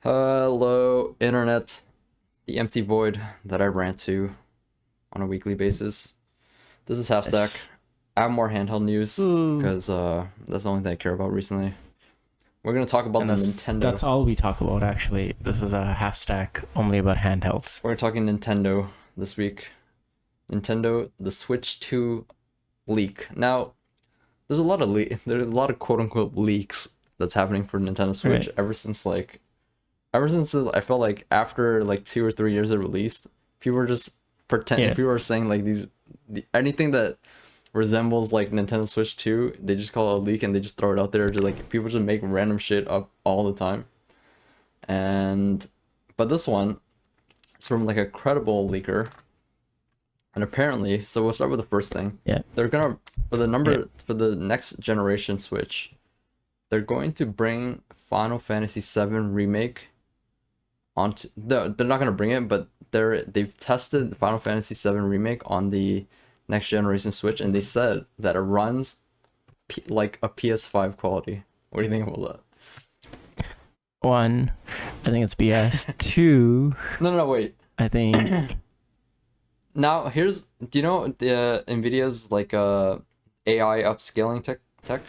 Hello, internet, the empty void that I rant to on a weekly basis. This is Half Stack. Yes. I have more handheld news Ooh. because that's the only thing I care about recently. We're gonna talk about And the that's Nintendo. that's all we talk about actually. This is a half stack only about handhelds. We're talking Nintendo this week. Nintendo, the Switch 2 leak. Now, there's a lot of quote unquote leaks that's happening for Nintendo Switch Right. ever since I felt like after like 2 or 3 years of released, people were just pretending. Yeah. People were saying like anything that resembles like Nintendo Switch 2, they just call it a leak and they just throw it out there. Just like people just make random shit up all the time. And but this one is from like a credible leaker, and apparently, so we'll start with the first thing. Yeah. They're gonna Yeah. for the next generation Switch, they're going to bring Final Fantasy 7 remake onto they're not gonna bring it, but they've tested Final Fantasy 7 remake on the next generation Switch, and they said that it runs like a PS5 quality. What do you think about that? One, I think it's BS. Two, No, wait. I think Now do you know the Nvidia's like AI upscaling tech?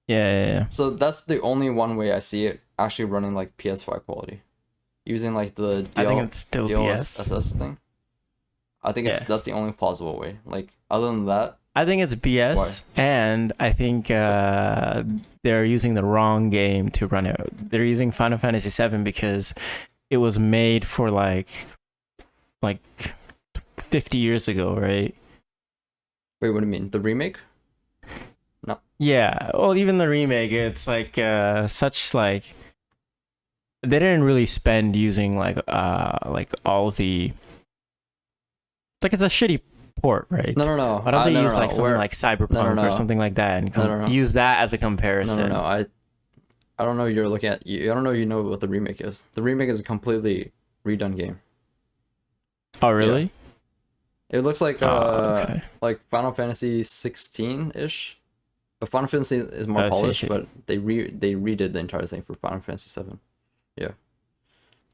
yeah. So that's the only one way I see it actually running like PS5 quality, using like the I think it's still BS. DLSS thing. I think Yeah. that's the only plausible way. Like other than that, I think it's BS, and I think they're using the wrong game to run it. They're using Final Fantasy VII because it was made for like 50 years ago, right? wait, what do you mean? The remake? Yeah, well, even the remake, it's like such like they didn't really spend using like all the like it's a shitty port, right? No. Why don't they use no, like something like Cyberpunk no. or something like that and No. use that as a comparison? No. I don't know. You're looking at. I don't know. You know what the remake is. The remake is a completely redone game. Oh, really? It looks like Okay. like Final Fantasy 16 ish. But Final Fantasy is more I see, polished, see. but they redid the entire thing for Final Fantasy 7. Yeah.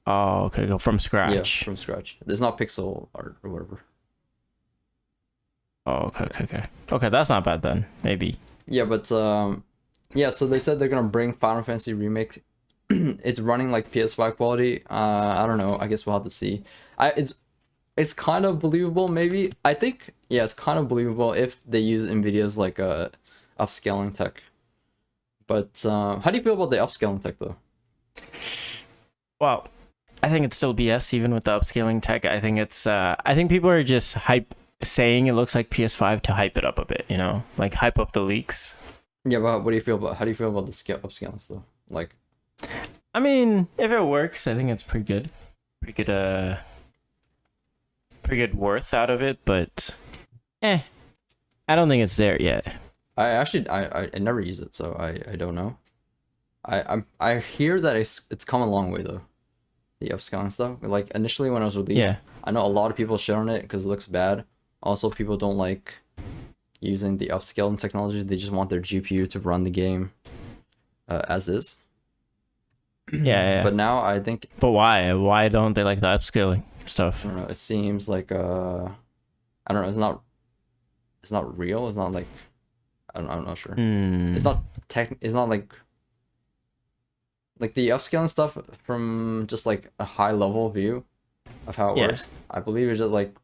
Oh, okay, go from Yeah, scratch. from scratch. There's not pixel art or whatever. Oh, okay. That's not bad then. Maybe. Yeah, but yeah. So they said they're gonna bring Final Fantasy remake. It's running like PS5 quality. I don't know. I guess we'll have to see. It's kind of believable. Maybe I think yeah, it's kind of believable if they use Nvidia's like upscaling tech. But how do you feel about the upscaling tech though? Well, I think it's still BS even with the upscaling tech. I think it's I think people are just saying it looks like PS5 to hype it up a bit, you know? Like hype up the leaks. Yeah, but what do you feel about how do you feel about the upscaling though? Like, I mean, if it works, I think it's pretty good. Pretty good worth out of it, but I don't think it's there yet. I actually I never use it, so I don't know. I hear that it's come a long way though. The upscaling stuff. Like initially when it was released, Yeah. I know a lot of people shit on it because it looks bad. Also, people don't like using the upscaling technology. They just want their GPU to run the game as is. Yeah. But now I think But why? Why don't they like the upscaling stuff? I don't know. It seems like I don't know. It's not real. It's not like I'm not sure. It's not It's not like the upscaling stuff from just like a high level view of how it works. I believe it's just like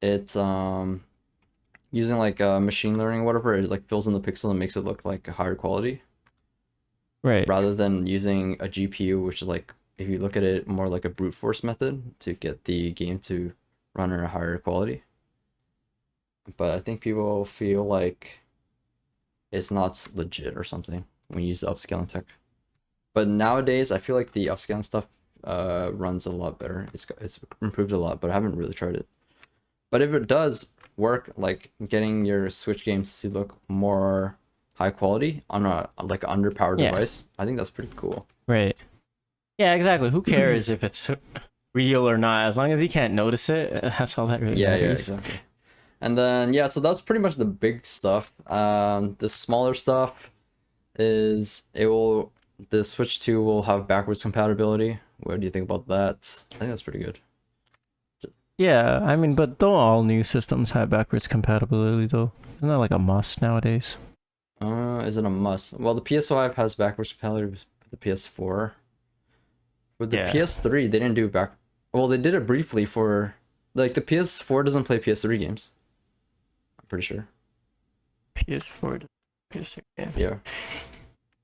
it's using like machine learning or whatever. It like fills in the pixel and makes it look like a higher quality, Right. rather than using a GPU, which is like if you look at it more like a brute force method to get the game to run at a higher quality. But I think people feel like it's not legit or something when you use the upscaling tech. But nowadays, I feel like the upscaling stuff runs a lot better. It's improved a lot, but I haven't really tried it. But if it does work, like getting your Switch games to look more high quality on a like underpowered device, I think that's pretty cool. Right. Yeah, exactly. Who cares if it's real or not? As long as you can't notice it, that's all that really matters. Yeah, exactly. And then yeah, so that's pretty much the big stuff. The smaller stuff is the Switch 2 will have backwards compatibility. What do you think about that? I think that's pretty good. Yeah, I mean, but don't all new systems have backwards compatibility though? Isn't that like a must nowadays? Is it a must? Well, the PS5 has backwards compatibility with the PS4. With the PS3, they didn't do back. Well, they did it briefly for, like, the PS4 doesn't play PS3 games. I'm pretty sure. PS4 to PS3 games. Yeah.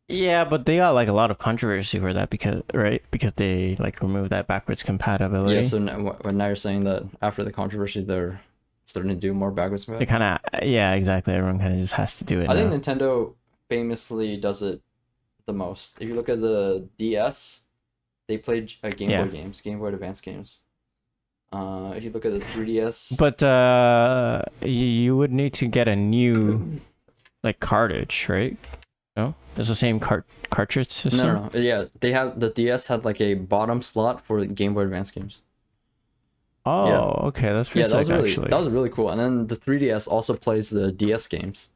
Yeah, but they got like a lot of controversy for that because they like removed that backwards compatibility. Yeah. So now you're saying that after the controversy, they're starting to do more backwards They compatibility. kind of yeah, exactly. Everyone kind of just has to do it. I now. think Nintendo famously does it the most. If you look at the DS, they played Game Boy games, Game Boy Advance games. If you look at the 3DS, but you would need to get a new like cartridge, right? No, it's the same cartridge system. no. Yeah, they have the DS had like a bottom slot for Game Boy Advance games. Oh, Yeah. okay, that's pretty sick, actually. That was really cool. And then the 3DS also plays the DS games.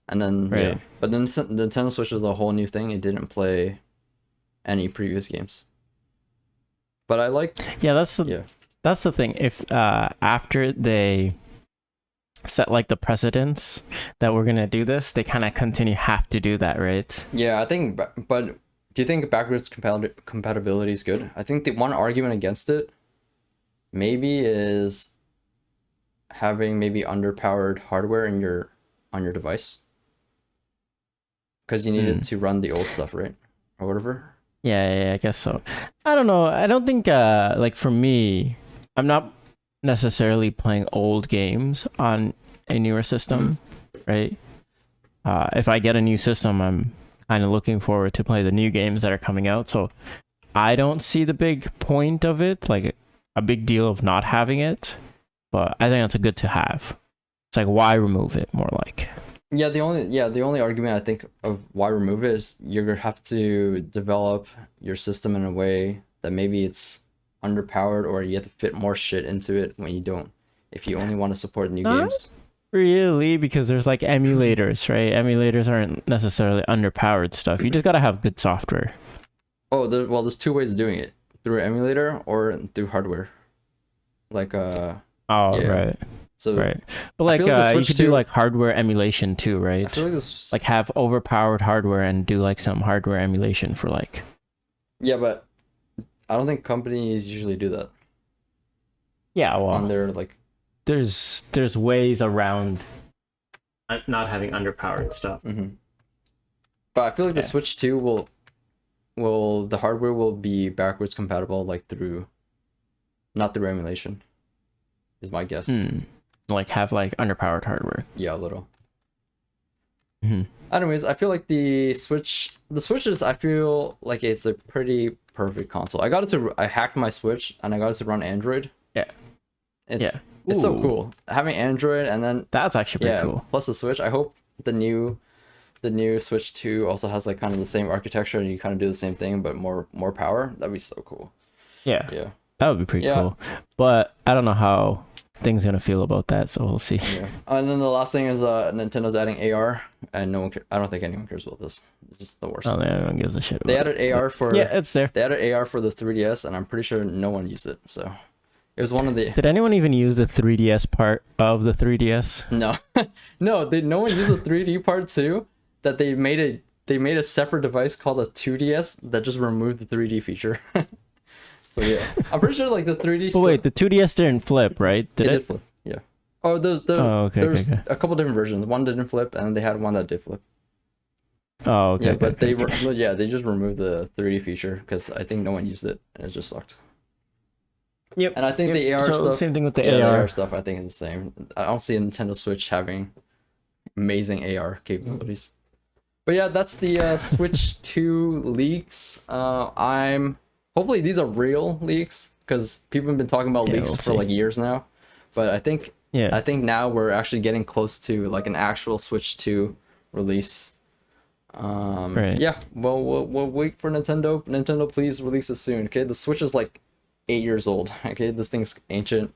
And then Right. But then the Nintendo Switch was a whole new thing. It didn't play any previous games. But I like That's the thing. If after they set like the precedence that we're gonna do this, they kind of have to do that, right? Yeah, I think, but do you think backwards compatibility is good? I think the one argument against it maybe is having maybe underpowered hardware in on your device, because you need it to run the old stuff, right, or whatever. Yeah, I guess so. I don't know. I don't think like for me, I'm not necessarily playing old games on a newer system, right? If I get a new system, I'm kind of looking forward to play the new games that are coming out. So I don't see the big point of it, like a big deal of not having it. But I think that's a good to have. It's like, why remove it? More like. Yeah, the only argument I think of why remove it is you're gonna have to develop your system in a way that maybe it's underpowered, or you have to fit more shit into it when you don't. If you only want to support new games. Really, because there's like emulators, right? Emulators aren't necessarily underpowered stuff. You just gotta have good software. Oh, there's two ways of doing it: through an emulator or through hardware. Like Oh, yeah. right. So right, but like, you could do like hardware emulation too, right? I feel like this, like have overpowered hardware and do like some hardware emulation for like. Yeah, but I don't think companies usually do that. Yeah, well, on their like. There's ways around not having underpowered stuff. Mm-hmm. But I feel like the Switch 2 will the hardware will be backwards compatible, like not through emulation, is my guess. Like have like underpowered hardware. Yeah, a little. Anyways, I feel like the Switches, I feel like it's a pretty perfect console. I hacked my Switch and I got it to run Android. Yeah. It's so cool having Android, and then that's actually pretty cool. Plus the Switch. I hope the new Switch 2 also has like kind of the same architecture and you kind of do the same thing but more power. That'd be so cool. Yeah. That would be pretty cool. But I don't know how things gonna feel about that, so we'll see. Yeah. And then the last thing is Nintendo's adding AR, and I don't think anyone cares about this. It's just the worst. Oh, everyone gives a shit about They added AR for it's there. They added AR for the 3DS, and I'm pretty sure no one used it. So it was one of the. Did anyone even use the 3DS part of the 3DS? No, no, no one used the 3D part too. That they made a separate device called a 2DS that just removed the 3D feature. So yeah, I'm pretty sure like the 3D. But wait, the 2DS didn't flip, right? Did it? Did flip. Yeah. Oh, there's a couple different versions. One didn't flip, and they had one that did flip. Oh, okay. Yeah, but they just removed the 3D feature because I think no one used it, and it just sucked. Yep. And I think the AR stuff. Same thing with the AR. AR. The AR stuff. I think is the same. I don't see a Nintendo Switch having amazing AR capabilities. But yeah, that's the Switch 2 leaks. Hopefully these are real leaks because people have been talking about leaks for like years now. But I think now we're actually getting close to like an actual Switch 2 release. Right. Yeah. Well, we'll wait for Nintendo. Nintendo, please release it soon. Okay. The Switch is like 8 years old. Okay. This thing's ancient.